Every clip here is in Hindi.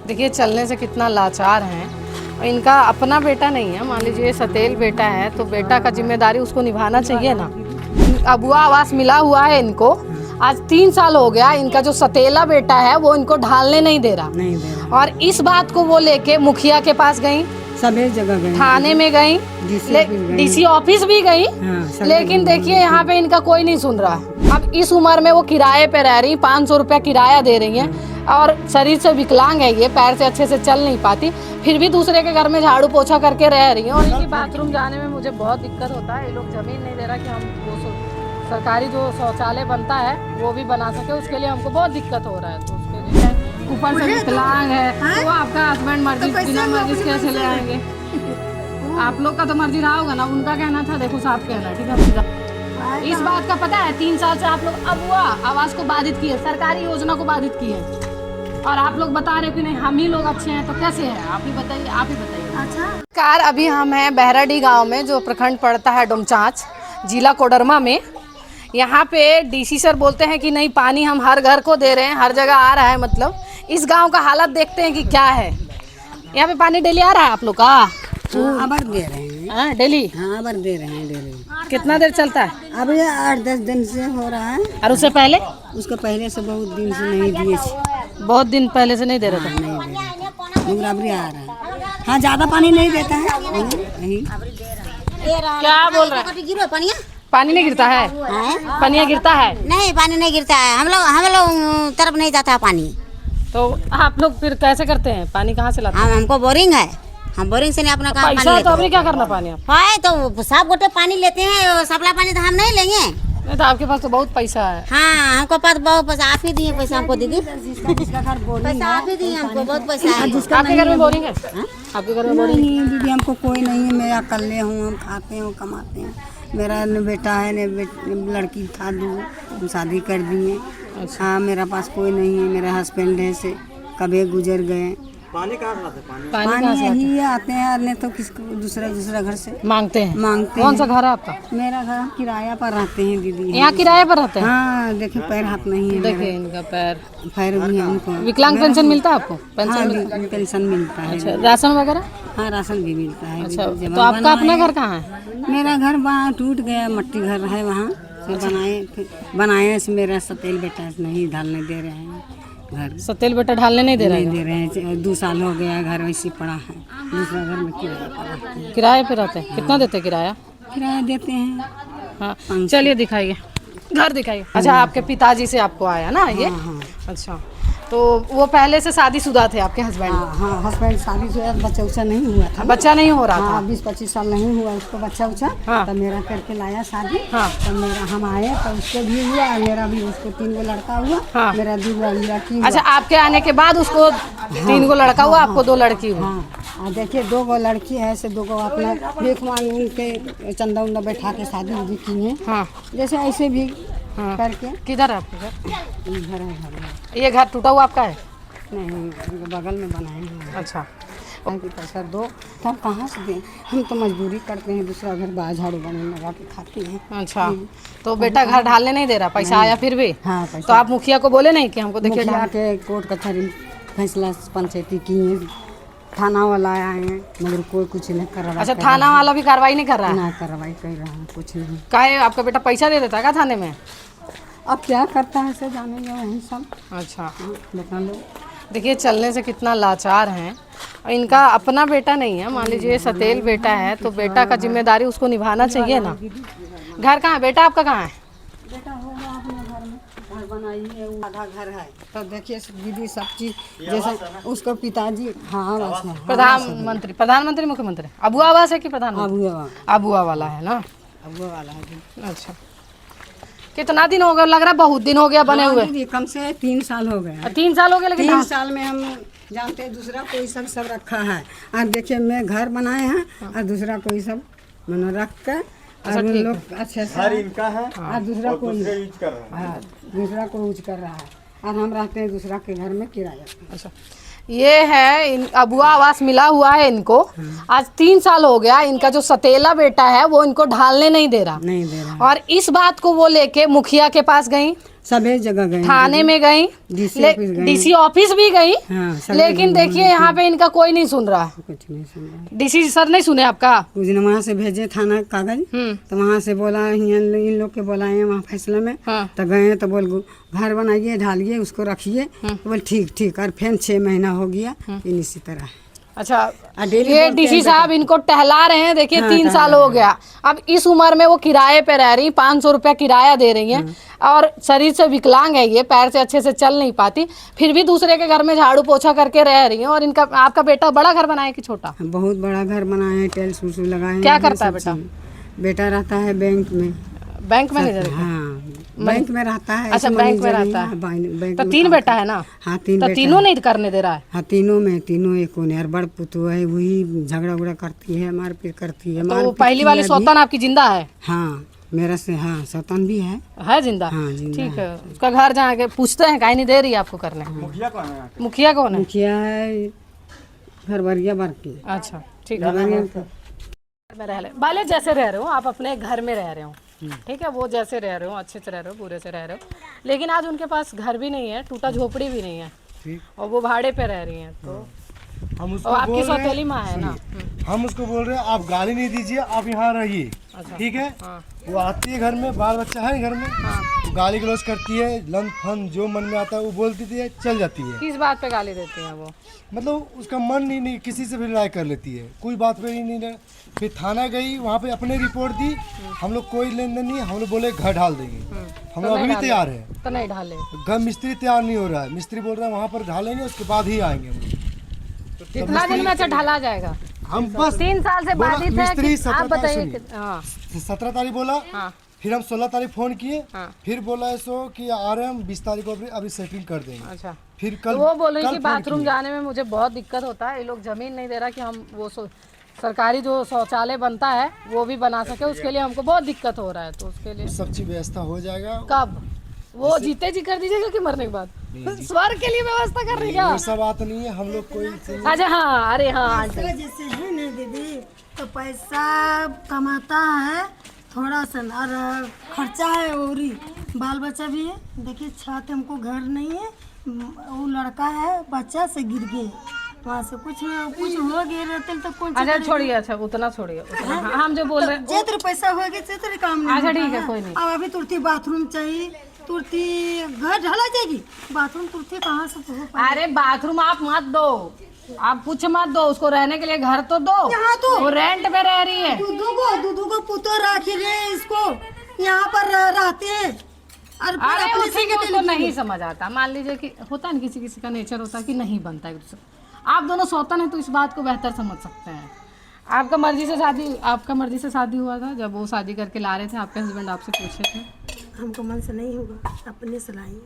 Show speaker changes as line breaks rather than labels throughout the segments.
देखिए चलने से कितना लाचार हैं। और इनका अपना बेटा नहीं है, मान लीजिए सतेल बेटा है तो बेटा का जिम्मेदारी उसको निभाना चाहिए ना। अबुआ आवास मिला हुआ है इनको, आज 3 साल हो गया। इनका जो सतेला बेटा है वो इनको ढालने नहीं दे रहा। और इस बात को वो लेके मुखिया के पास गई,
सभी जगह गई,
थाने में गई, डीसी ऑफिस भी गई, लेकिन देखिए यहाँ पे इनका कोई नहीं सुन रहा। अब इस उम्र में वो किराए पे रह रही, 500 रुपया किराया दे रही हैं और शरीर से विकलांग है, ये पैर से अच्छे से चल नहीं पाती, फिर भी दूसरे के घर में झाड़ू पोछा करके रह रही है। और इनकी बाथरूम जाने में मुझे बहुत दिक्कत होता है। ये लोग जमीन नहीं दे रहा कि हम वो सरकारी जो शौचालय बनता है वो भी बना सके, उसके लिए हमको बहुत दिक्कत हो रहा है। तो उसके लिए ऊपर से विकलांग है तो आपका हस्बैंड मर्जी बिना मर्जी कैसे ले आएंगे? आप लोग का तो मर्जी रहा होगा ना, उनका कहना था, देखो साफ कहना, ठीक है। इस बात का पता है 3 साल से आप लोग अबुआ आवास को बाधित किए, सरकारी योजना को बाधित किए, और आप लोग बता रहे हो कि नहीं हम ही लोग अच्छे हैं, तो कैसे है? आप ही बताइए, आप ही बताइए। अच्छा कार अभी हम हैं बहराडी गांव में, जो प्रखंड पड़ता है डोमचांच, जिला कोडरमा में। यहाँ पे डीसी सर बोलते हैं कि नहीं पानी हम हर घर को दे रहे हैं, हर जगह आ रहा है। मतलब इस गांव का हालत देखते हैं कि क्या है। यहाँ पे पानी डेली आ रहा है आप लोग का?
अबर दे रहे हैं
डेली?
हाँ, अबर दे रहे हैं डेली।
कितना देर चलता है?
अभी 8-10 दिन से हो रहा है।
और उससे पहले?
उसके पहले से बहुत दिन से नहीं दिए,
बहुत दिन पहले से नहीं दे रहे थे।
नहीं दे रहे, बराबरी आ रहा है। हाँ, ज्यादा पानी नहीं देता है नहीं।
क्या बोल रहे हैं? पानी नहीं गिरता है? पानी गिरता है?
नहीं, पानी नहीं गिरता है। हम लोग तरफ नहीं जाता है पानी।
तो आप लोग फिर कैसे करते हैं? पानी कहाँ से लाते हैं?
हमको बोरिंग है, हम बोरिंग से नहीं अपना काम पानी
पैसा
लेते
तो अभी क्या करना पानी आप?
है तो सब गोटे पानी लेते हैं, सप्लाई पानी तो हम नहीं लेंगे।
नहीं तो आपके पास तो बहुत पैसा है।
हाँ, हमको पास बहुत पैसा, आप ही दिए पैसा हमको दीदी, पैसा आप ही दिए हमको, बहुत पैसा है।
आपके घर में बोरिंग है? आपके घर में बोरिंग?
नहीं दीदी, हमको कोई नहीं है। मैं अकेले हूँ, हम खाते हैं कमाते हैं। मेरा न बेटा है न लड़की था, 2 शादी कर दिए। हाँ, मेरा पास कोई नहीं है। मेरा हस्बैंड है से कभी गुजर गए।
पानी
यही आते हैं, नहीं तो किसको दूसरा घर से
मांगते हैं।
कौन
सा घर है आपका?
मेरा घर हम किराया पर रहते हैं दीदी।
यहाँ किराए पर रहते हैं?
हाँ, देखिए पैर हाथ नहीं है।
देखिए इनका पैर
भी हमको।
विकलांग पेंशन मिलता है आपको?
पेंशन मिलता है।
अच्छा, राशन वगैरह?
हाँ, राशन भी मिलता है।
अच्छा, तो आपका अपना घर कहाँ है?
मेरा घर वहाँ टूट गया, मट्टी घर है वहाँ से बनाए से मेरा सतेल बेटा नहीं ढालने दे रहे हैं घर।
सतेल बेटा ढालने नहीं दे रहे
हैं? 2 साल हो गया, घर वैसे पड़ा है। दूसरा घर में किराए पर रहते हैं।
किराए पे रहते हैं? कितना देते किराया?
किराया देते हैं।
हाँ, चलिए दिखाइए, घर दिखाइए। अच्छा, आपके पिताजी से आपको आया ना ये?
हाँ।
अच्छा, तो वो पहले से शादीशुदा थे आपके हस्बैंड?
हाँ, हस्बैंड शादीशुदा, बच्चा उच्चा नहीं हुआ था।
बच्चा नहीं हो रहा था?
20-25 साल नहीं हुआ उसको बच्चा उच्चा। तो मेरा करके लाया शादी। तो मेरा हम आए तो उसको भी हुआ, मेरा भी, उसको 3 गो लड़का हुआ। मेरा 2 लड़की।
अच्छा, आपके आने के बाद उसको 3 गो लड़का हुआ, आपको 2 लड़की हुई?
हाँ, देखिए 2 गो लड़की है से 2 गो अपना भीख मांग उनके चंदा उंदा बैठा के शादी उदी की है। हाँ, जैसे ऐसे भी करके।
किधर है आपका घर?
घर है।
ये घर टूटा हुआ आपका है?
नहीं, बगल में बनाए हैं।
अच्छा,
पैसा दो तब कहाँ से दें? हम तो मजदूरी करते हैं, दूसरा घर बाहर झाड़ू बने लगा के खाते हैं।
अच्छा, तो बेटा घर ढालने नहीं दे रहा, पैसा आया फिर भी?
हाँ,
तो आप मुखिया को बोले नहीं कि हमको देखिए
मुखिया के कोर्ट कचहरी फैसला पंचायती किए, थाना वाला आए हैं, मगर कोई कुछ नहीं कर रहा।
अच्छा, थाना वाला भी कार्रवाई नहीं कर रहा है?
ना कार्रवाई कर रहा है, कुछ नहीं।
काहे आपका बेटा पैसा दे देता है क्या थाने में?
अब क्या करता है से जाने वही सब।
अच्छा,
बता लो।
देखिए चलने से कितना लाचार हैं। और इनका अपना बेटा नहीं है, मान लीजिए सतेल बेटा है तो बेटा का जिम्मेदारी उसको निभाना चाहिए ना। घर कहाँ है बेटा आपका? कहाँ है
बेटा? होगा अपने घर में, घर बनाई है, आधा घर है। तो देखिए दीदी सब चीज जैसे उसको पिताजी। हाँ,
प्रधानमंत्री मुख्यमंत्री अबुआ आवास है कि प्रधानमंत्री? अबुआ वाला है ना?
अबुआ वाला है।
अच्छा, कितना दिन हो गया? लग रहा है बहुत दिन हो गया बने हुए।
कम से 3 साल हो गए।
3 साल हो गए, लेकिन
3 साल में हम जानते हैं दूसरा कोई सब रखा है। और देखिए मैं घर बनाए हैं और दूसरा कोई सब मैंने रख कर और उन लोग अच्छे से इनका है और दूसरा कोई यूज कर रहा है। दूसरा को यूज कर रहा है और हम रहते हैं दूसरा के घर में किराया।
अच्छा, ये है अबुआ आवास मिला हुआ है इनको, आज 3 साल हो गया। इनका जो सतेला बेटा है वो इनको ढालने नहीं दे रहा।
नहीं दे रहा।
और इस बात को वो लेके मुखिया के पास गई,
सभी जगह गए,
थाने में गई,
डीसी ऑफिस गए,
डीसी ऑफिस भी गई,
हाँ, सब
लेकिन देखिए यहाँ पे इनका कोई नहीं सुन रहा।
कुछ नहीं सुन रहा।
डीसी सर नहीं सुने आपका?
उस दिन वहाँ से भेजे थाना कागज, तो वहाँ से बोला इन लोग के बुलाए वहाँ फैसला में,
हाँ।
तो गए तो बोल घर बनाइए, ढालिए, उसको रखिए, बोल ठीक ठीक। और फिर 6 महीना हो गया इन इसी तरह।
अच्छा,
डेली
ये डीसी साहब इनको टहला रहे हैं, देखिए 3 साल हो गया। अब इस उम्र में वो किराए पे रह रही, 500 रुपया किराया दे रही हैं, और शरीर से विकलांग है, ये पैर से अच्छे से चल नहीं पाती, फिर भी दूसरे के घर में झाड़ू पोछा करके रह रही हैं। और इनका आपका बेटा बड़ा घर बनाए कि छोटा?
बहुत बड़ा घर बनाए हैं, टेल्स उल्स लगाए।
क्या करता है बेटा?
बेटा रहता है बैंक में,
बैंक मैनेजर।
हाँ, बैंक में रहता है।
अच्छा, बैंक में रहता है।
बैंक
तो 3 बेटा है ना?
हाँ, 3
तो
बेटा
तीनों नहीं करने दे रहा है?
हाँ, तीनों एक कोने। और बड़ पुतु है, वही झगड़ा उगड़ा करती है, मारपीट करती है।
तो पहली वाली सौतन आपकी जिंदा है?
हाँ, मेरा से हाँ सौतन भी है
जिंदा?
हाँ, जिंदा
ठीक है। उसका घर जाके पूछते हैं, काहे नहीं दे रही आपको करने? मुखिया कौन है?
मुखिया है घरवरिया बारकी।
अच्छा, ठीक है। में रह ले बाले, जैसे रह रहे हो आप, अपने घर में रह रहे हो, ठीक है, वो जैसे रह रहे हो, अच्छे से रह रहे हो, पूरे से रह रहे हो, लेकिन आज उनके पास घर भी नहीं है, टूटा झोपड़ी भी नहीं है, और वो भाड़े पे रह रही हैं। तो
हम उसको
और आपकी
बोल रहे
सौतेली माँ है ना?
हम उसको बोल रहे हैं आप गाली नहीं दीजिए, आप यहाँ रहिए, ठीक है। वो आती है घर में, बाल बच्चा है घर में, वो गाली गलौज करती है, लन फन जो मन में आता है वो बोलती है, चल जाती है।
किस बात पे गाली देती हैं वो?
मतलब उसका मन नहीं किसी से भी लड़ाई कर लेती है, कोई बात पे ही नहीं। फिर थाना गई, वहाँ पे अपने रिपोर्ट दी, हम लोग कोई लेन देन नहीं, हम लोग बोले घर ढाल देंगे, हम लोग अभी भी तैयार है।
तो नहीं ढाले?
घर मिस्त्री तैयार नहीं हो रहा है, मिस्त्री बोल रहा है वहाँ पर ढालेंगे, उसके बाद ही आएंगे हम लोग।
कितना दिन में अच्छा ढाला जाएगा?
हम बस
3 साल से बाधित है
मिस्त्री
कि आप बताइए। हाँ,
17 तारीख बोला,
हाँ,
फिर हम 16 तारीख फोन किए,
हाँ।
फिर बोला ऐसो कि आ रहे हम 20 तारीख को अभी सेटिंग कर देंगे।
अच्छा,
फिर कल
तो वो बोल रही
कल
कि बाथरूम जाने में मुझे बहुत दिक्कत होता है, ये लोग जमीन नहीं दे रहा कि हम वो सरकारी जो शौचालय बनता है वो भी बना सके, उसके लिए हमको बहुत दिक्कत हो रहा है। तो उसके लिए
सब चीज व्यवस्था हो जाएगा।
कब? वो जीते जी कर दीजिएगा कि मरने के बाद? स्वर्ग के लिए व्यवस्था कर रही है?
ऐसा बात नहीं है, हम लोग कोई
अच्छा, हाँ, अरे हाँ,
जैसे है ना दीदी, तो पैसा कमाता है थोड़ा सा, और खर्चा है, और बाल बच्चा भी है। देखिए छत, हमको घर नहीं है, वो लड़का है, बच्चा से गिर गए, वहाँ से कुछ हो गए रहते तो कौन।
अच्छा छोड़िए, अच्छा उतना छोड़िए, हम जो बोल रहे हैं
जेतर पैसा हो गया जेतर काम नहीं।
अच्छा ठीक है, कोई नहीं।
अब अभी तुरंत बाथरूम चाहिए, तुरंत घर ढला जाएगी, बाथरूम तुरंत कहाँ से हो पाएगा?
अरे बाथरूम आप मत दो, आप कुछ मत दो, उसको रहने के लिए घर तो दो।
यहाँ तो
वो रेंट पे रह रही है।
दूधू को पुतो राखी रहे, इसको यहाँ पर रहते हैं। और
अरे उसी को उसको नहीं समझ आता। मान लीजिए कि होता है ना, किसी किसी का नेचर होता है कि नहीं बनता है। आप दोनों सौतन है तो इस बात को बेहतर समझ सकते हैं। आपका मर्जी से शादी हुआ था, जब वो शादी करके ला रहे थे, आपके हस्बैंड आपसे पूछे थे?
हमको मन से नहीं होगा, अपने से लाएंगे।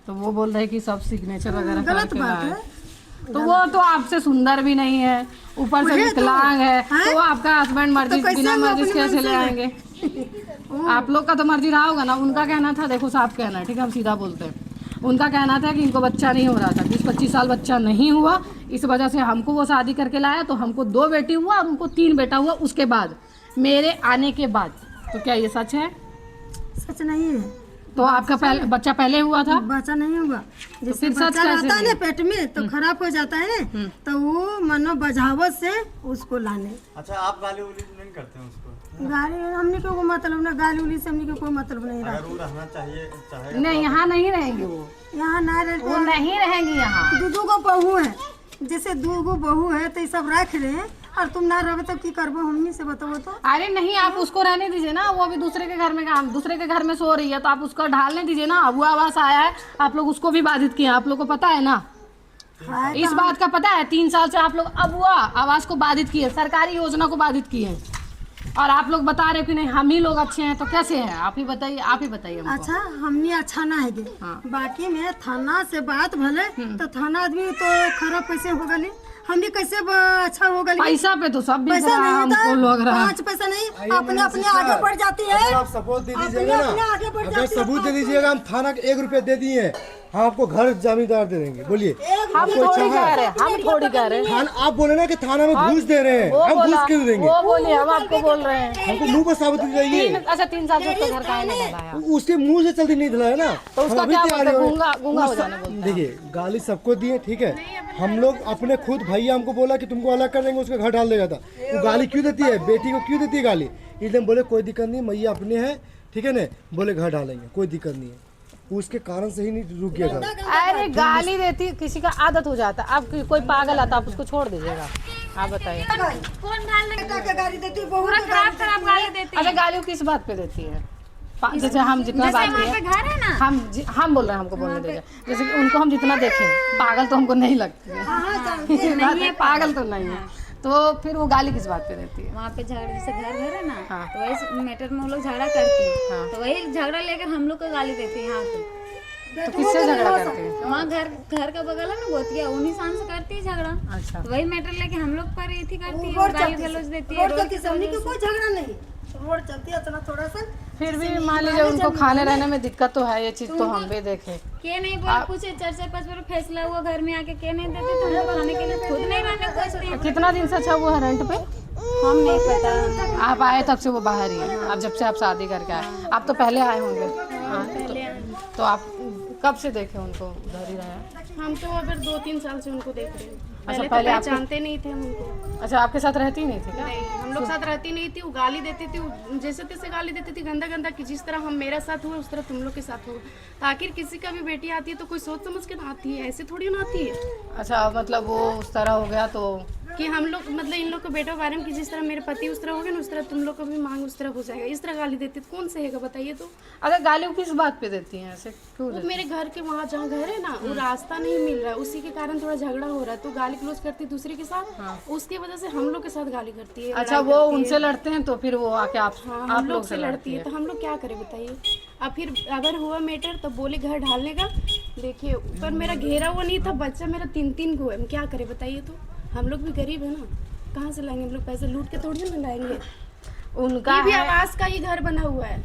तो वो बोल रहे कि सब सिग्नेचर वगैरह
गलत बात है।
तो वो तो आपसे सुंदर भी नहीं है, ऊपर से विकलांग है, तो आपका हस्बैंड मर्जी बिना मर्जी कैसे ले आएंगे? आप लोग का तो मर्जी रहा होगा ना। उनका कहना था, देखो साफ कहना है, ठीक है, हम सीधा बोलते हैं, उनका कहना था कि इनको बच्चा नहीं हो रहा था, 20-25 साल बच्चा नहीं हुआ, इस वजह से हमको वो शादी करके लाया। तो हमको 2 बेटी हुआ और उनको 3 बेटा हुआ उसके बाद, मेरे आने के बाद। तो क्या ये सच है?
सच नहीं है।
तो आपका बच्चा पहले हुआ था?
बच्चा नहीं होगा, जैसे
फिर सच
बच्चा
कैसे
रहता है ना पेट में तो खराब हो जाता है ना, तो वो मानो बजावत से उसको लाने।
अच्छा, आप गाली उली नहीं करते हैं उसको?
गाली हमने को मतलब ना, गाली उली से हमने को कोई मतलब नहीं रहा।
अगर वो रहना चाहे
नहीं, यहाँ नहीं रहेंगे वो,
यहाँ ना रहते,
वो नहीं रहेंगी यहाँ।
दूधू को बहू है, जैसे 2 बहू है तो ये सब रख रहे हैं, और तुम ना रहो तो की करबो, हमनी से बताओ तो।
अरे नहीं, आप उसको रहने दीजिए ना, वो अभी दूसरे के घर में काम, दूसरे के घर में सो रही है, तो आप उसको ढालने दीजिए ना। वो आवास आया है, आप लोग उसको भी बाधित किए, आप लोग को पता है ना, इस बात का पता है। 3 साल से आप लोग अब वो आवास को बाधित किए, सरकारी योजना को बाधित किए, और आप लोग बता रहे हो कि नहीं हम ही लोग अच्छे हैं। तो कैसे हैं? आप ही बताइए हमको।
अच्छा, हमने अच्छा ना है
हाँ।
बाकी में थाना से बात भले, तो थाना आदमी तो खराब कैसे हो गली, हम भी कैसे अच्छा हो गली?
पैसा पे तो सब बिक
पैसा
रहा है,
नहीं
हमको लग
होता,
रहा है।
5 पैसा नहीं, अपने आगे बढ़ जाती है।
अगर आप सपोर्ट दे दीजिएगा
अपने आगे
ना,
बढ़
अगर
जाती है।
सबूत दे दीजिएगा, हम थाना के 1 रुपया दे दिए, हम आपको घर जमींदार दे देंगे, बोलिए
हम
आपको
थोड़ी
इच्छा
कह
है?
रहे हैं, हम थोड़ी कह रहे हैं।
थाना आप बोले ना कि थाना में घूस दे रहे हैं,
वो
हम घूस
बोला,
क्यों देंगे?
वो बोले हम आपको बोल रहे हैं।
हमको मुंह पर साबित हो जाइए।
अच्छा 3 साल से उसका घर काहे नहीं बनाया?
उसके मुंह से जल्दी नहीं दिलाया ना,
तो उसका
हम अभी
क्या
तैयार
बोलते हैं?
हो-
गूंगा गूंगा हो जाने बोलते हैं।
देखिए गाली सबको दिए, ठीक है, हम लोग अपने खुद भैया हमको बोला कि तुमको अलग कर देंगे, उसका घर डाल देगा था। वो गाली क्यों देती है, बेटी को क्यों देती है गाली? एकदम बोले कोई दिक्कत नहीं, मैया अपने हैं, ठीक है ना, बोले घर डालेंगे, कोई दिक्कत नहीं है। उसके कारण से ही नहीं रुक गया था।
अरे गाली देती किसी का आदत हो जाता है। अब कोई पागल आता आप उसको छोड़ दीजिएगा? आप बताइए।
कौन डालने
बेटा के गाड़ी देती है, बहुत
खराब खराब गाली देती
अच्छा गाली किस बात पे देती है? जैसे हम जितना बात
वहाँ पे
किए,
घर है ना,
हम बोल रहे हैं, हमको बोलने देगा। जैसे कि उनको हम जितना देखें, पागल तो हमको नहीं लगती है। बात है, पागल तो नहीं है, तो फिर वो गाली किस बात पे देती है?
वहाँ पे झगड़ा, जैसे घर है ना,
हाँ।
तो वही मैटर में वो लोग झगड़ा करती है,
हाँ।
तो वही झगड़ा लेकर हम लोग को गाली देती है यहाँ पे।
तो किससे झगड़ा करते हैं?
वहाँ घर का बगल है ना गोतिया, उन्हीं शान से करती है झगड़ा।
अच्छा
तो वही मैटर लेके हम लोग पर ये थी करती है,
रोड
गाली
चलती
गलौज देती है।
रोड चलती समझी कि कोई झगड़ा नहीं, रोड चलती है इतना थोड़ा सा।
फिर भी मान लीजिए उनको खाने रहने में दिक्कत तो है, ये चीज तो हम भी देखे।
के नहीं बोले पूछे 4-5 बार फैसला हुआ घर में आके, के नहीं देते तो हम लोग खाने के लिए खुद नहीं रहने को सोचते हैं।
कितना दिन से अच्छा वो है रेंट पे?
हम नहीं पता,
आप आए तब से वो बाहर ही है? अब जब से आप शादी करके आए, आप तो पहले आए होंगे। हाँ, तो आप कब से देखे उनको उधर ही रहे?
हम तो अगर 2-3 साल से उनको देख रहे हैं। पहले
पहले
तो
आपको-
पहचानते नहीं थे हम उनको।
अच्छा आपके साथ रहती ही नहीं थी क्या?
नहीं, हम लोग साथ रहती नहीं थी। वो गाली देती थी, वो जैसे तैसे गाली देती थी, गंदा गंदा, कि जिस तरह हम मेरे साथ हुए उस तरह तुम लोग के साथ हो। तो आखिर किसी का भी बेटी आती है तो कोई सोच समझ के ना आती है, ऐसे थोड़ी ना आती है
अच्छा मतलब वो उस तरह हो गया तो
कि हम लोग मतलब इन लोग को बेटा के बारे में कि जिस तरह मेरे पति उस तरह हो गए ना, उस तरह तुम लोग को भी मांग उस तरह हो जाएगा। इस तरह गाली देती तो कौन सहेगा बताइए? तो
अगर गाली वो किस बात पे देती हैं ऐसे क्यों
वो
देती
मेरे घर के वहाँ जहाँ घर है ना, वो रास्ता नहीं मिल रहा है, उसी के कारण थोड़ा झगड़ा हो रहा है, तो गाली क्लोज करती है दूसरे के साथ, उसकी वजह से हम लोग के साथ गाली करती है।
हैं? अच्छा
लड़ाई
वो
करती है।
उनसे लड़ते हैं तो फिर वो आके आप
हाँ,
आप
हम लोग से लड़ती है,
है।
तो हम लोग क्या करें बताइए? अब फिर अगर हुआ मैटर तो बोले घर ढालने का। देखिए ऊपर मेरा घेरा हुआ नहीं था, बच्चा मेरा 3-3 को है, हम क्या करें बताइए? तो हम लोग भी गरीब है ना, कहाँ से लाएंगे हम लोग पैसे? लूट के थोड़ी ना लाएंगे।
उनका
ये भी
है-
आवास का ही घर बना हुआ है,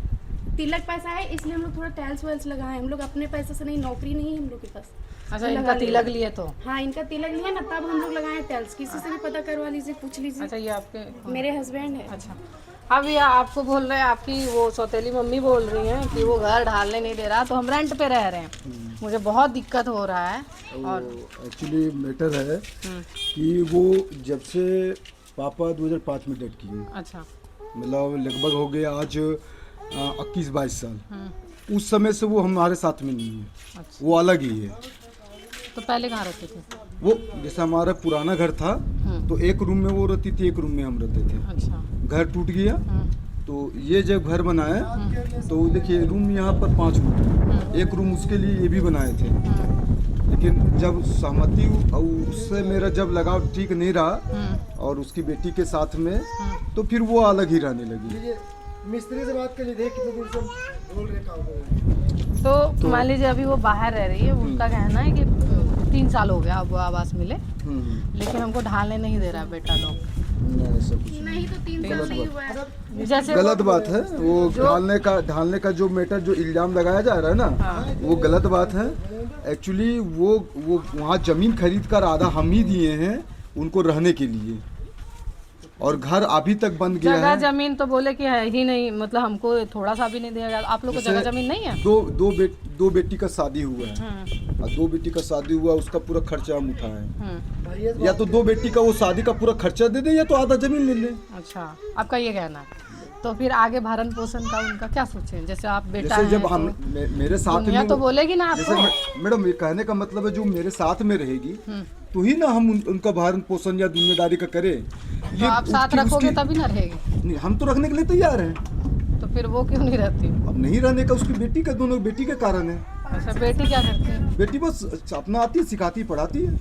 तिलक पैसा है इसलिए हम लोग थोड़ा टाइल्स वाइल्स लगाए। हम लोग अपने पैसे से नहीं, नौकरी नहीं है हम लोग के पास।
अच्छा इनका तिलक लिए तो
हाँ इनका तिलक लिया ना, तब हम लोग लगाए टाइल्स। किसी से भी पता करवा लीजिए, पूछ लीजिए।
अच्छा ये आपके
मेरे हस्बैंड है।
अच्छा अब ये आपको बोल रहे हैं, आपकी वो सौतेली मम्मी बोल रही हैं कि वो घर ढालने नहीं दे रहा, तो हम रेंट पे रह रहे हैं, मुझे बहुत दिक्कत हो रहा है। और
एक्चुअली मैटर है कि वो जब से पापा 2005 में डेथ किए,
अच्छा
मतलब लगभग हो गया आज 21-22 साल। उस समय से वो हमारे साथ में नहीं है,
अच्छा।
वो अलग ही है।
तो पहले कहाँ रहते थे?
वो जैसे हमारा पुराना घर था तो एक रूम में वो रहती थी, एक रूम में हम रहते थे।
अच्छा
घर टूट गया तो ये जब घर बनाया तो देखिए रूम यहाँ पर 5 रूम है, एक रूम उसके लिए ये भी बनाए थे। लेकिन जब सहमति और उससे मेरा जब लगाव ठीक नहीं रहा और उसकी बेटी के साथ में, तो फिर वो अलग ही रहने लगी।
ये मिस्त्री से बात कर लीजिए, कितने दिन से बोल रहे काम कर रहे हैं।
तो मान लीजिए अभी वो बाहर रह रही है, उनका कहना है कि 3 साल हो गया अब वो आवास मिले, लेकिन हमको ढालने नहीं दे रहा बेटा लोग।
नहीं, ऐसा कुछ नहीं।
नहीं तो 3 साल नहीं हुआ है।
जैसे
गलत बात है वो ढालने का जो मैटर जो इल्जाम लगाया जा रहा है ना, वो गलत बात है। एक्चुअली वो वहाँ जमीन खरीद कर आधा हम ही दिए हैं उनको रहने के लिए, और घर अभी तक बन गया
जगह
है।
जमीन तो बोले कि है ही नहीं, मतलब हमको थोड़ा सा भी नहीं दिया जाता। आप लोग को जगह जमीन नहीं है?
दो बेटी का शादी हुआ है और 2 बेटी का शादी हुआ, उसका पूरा खर्चा हम उठाए। या तो 2 बेटी का वो शादी का पूरा खर्चा दे दे, या तो आधा जमीन ले ले।
अच्छा आपका ये कहना है। तो फिर आगे भरण पोषण का उनका क्या सोचें? जैसे आप बेटा
जैसे
हैं
जब
तो
हम मेरे साथ
दुनिया
में
तो बोलेगी ना
जैसे
आपको।
मैडम ये कहने का मतलब है जो मेरे साथ में रहेगी तो ही ना हम उनका भरण पोषण या जिम्मेदारी का करें।
तो आप साथ रखोगे तभी ना रहेगी।
नहीं, हम तो रखने के लिए तैयार हैं।
तो फिर वो क्यों नहीं रहती?
अब नहीं रहने का उसकी बेटी का, दोनों बेटी के कारण है।
अच्छा बेटी क्या करती है?
बेटी बस अपना आती है, सिखाती है, पढ़ाती है।